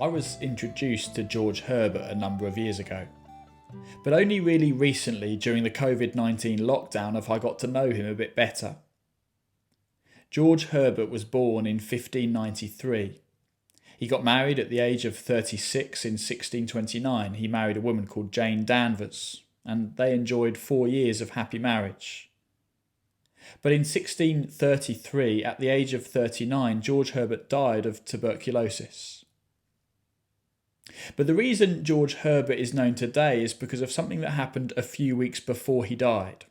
I was introduced to George Herbert a number of years ago, but only really recently during the COVID-19 lockdown have I got to know him a bit better. George Herbert was born in 1593. He got married at the age of 36 in 1629. He married a woman called Jane Danvers, and they enjoyed 4 years of happy marriage. But in 1633, at the age of 39, George Herbert died of tuberculosis. But the reason George Herbert is known today is because of something that happened a few weeks before he died.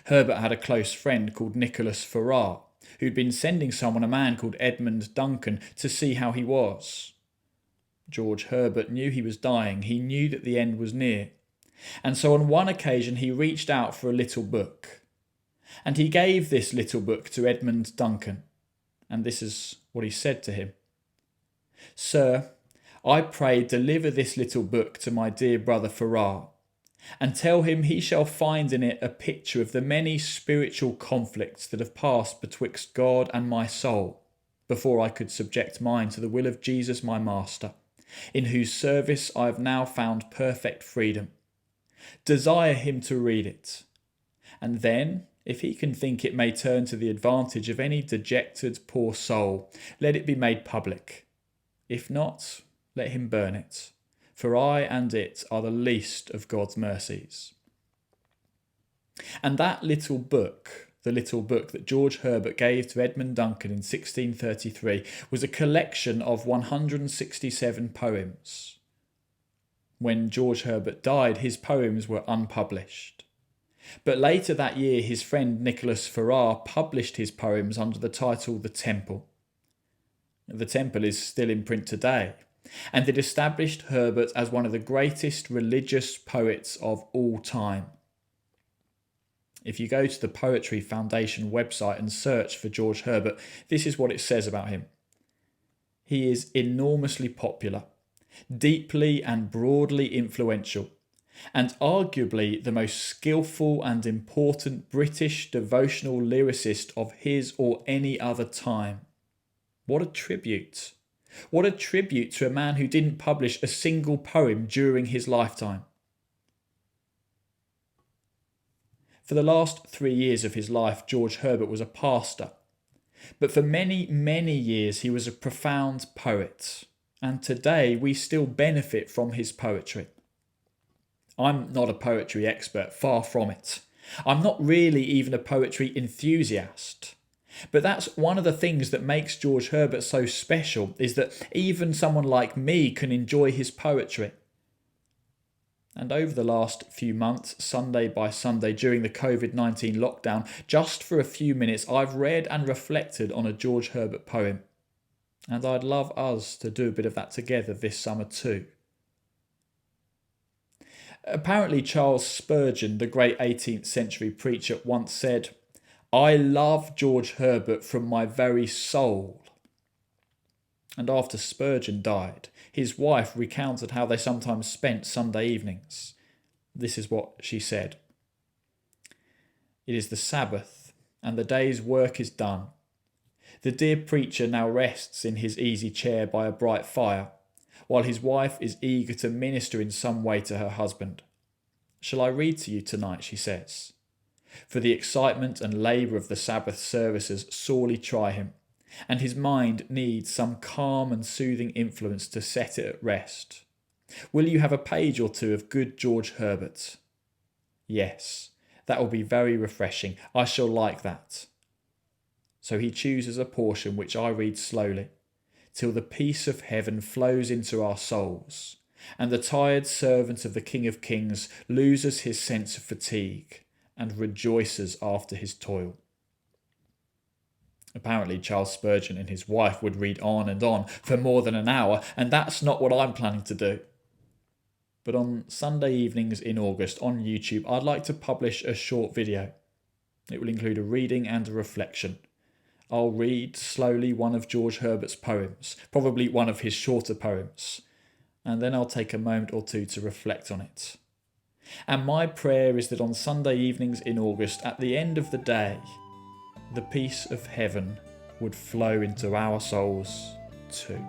Herbert had a close friend called Nicholas Ferrar, who'd been sending someone, a man called Edmund Duncan, to see how he was. George Herbert knew he was dying. He knew that the end was near. And so on one occasion he reached out for a little book. And he gave this little book to Edmund Duncan. And this is what he said to him. "Sir, I pray deliver this little book to my dear brother Ferrar, and tell him he shall find in it a picture of the many spiritual conflicts that have passed betwixt God and my soul, before I could subject mine to the will of Jesus my Master, in whose service I have now found perfect freedom. Desire him to read it, and then, if he can think it may turn to the advantage of any dejected poor soul, let it be made public. If not, let him burn it, for I and it are the least of God's mercies." And that little book, the little book that George Herbert gave to Edmund Duncan in 1633, was a collection of 167 poems. When George Herbert died, his poems were unpublished. But later that year, his friend Nicholas Ferrar published his poems under the title The Temple. The Temple is still in print today, and it established Herbert as one of the greatest religious poets of all time. If you go to the Poetry Foundation website and search for George Herbert, this is what it says about him. He is enormously popular, deeply and broadly influential, and arguably the most skillful and important British devotional lyricist of his or any other time. What a tribute! What a tribute to a man who didn't publish a single poem during his lifetime. For the last 3 years of his life, George Herbert was a pastor. But for many, many years, he was a profound poet. And today, we still benefit from his poetry. I'm not a poetry expert, far from it. I'm not really even a poetry enthusiast. But that's one of the things that makes George Herbert so special, is that even someone like me can enjoy his poetry. And over the last few months, Sunday by Sunday during the COVID-19 lockdown, just for a few minutes, I've read and reflected on a George Herbert poem. And I'd love us to do a bit of that together this summer too. Apparently Charles Spurgeon, the great 18th century preacher, once said, "I love George Herbert from my very soul." And after Spurgeon died, his wife recounted how they sometimes spent Sunday evenings. This is what she said. "It is the Sabbath, and the day's work is done. The dear preacher now rests in his easy chair by a bright fire, while his wife is eager to minister in some way to her husband. 'Shall I read to you tonight?' she says. For the excitement and labour of the Sabbath services sorely try him, and his mind needs some calm and soothing influence to set it at rest. Will you have a page or two of good George Herbert?' 'Yes, that will be very refreshing. I shall like that.' So he chooses a portion which I read slowly, till the peace of heaven flows into our souls, and the tired servant of the King of Kings loses his sense of fatigue and rejoices after his toil." Apparently Charles Spurgeon and his wife would read on and on for more than an hour, and that's not what I'm planning to do. But on Sunday evenings in August on YouTube, I'd like to publish a short video. It will include a reading and a reflection. I'll read slowly one of George Herbert's poems, probably one of his shorter poems, and then I'll take a moment or two to reflect on it. And my prayer is that on Sunday evenings in August, at the end of the day, the peace of heaven would flow into our souls too.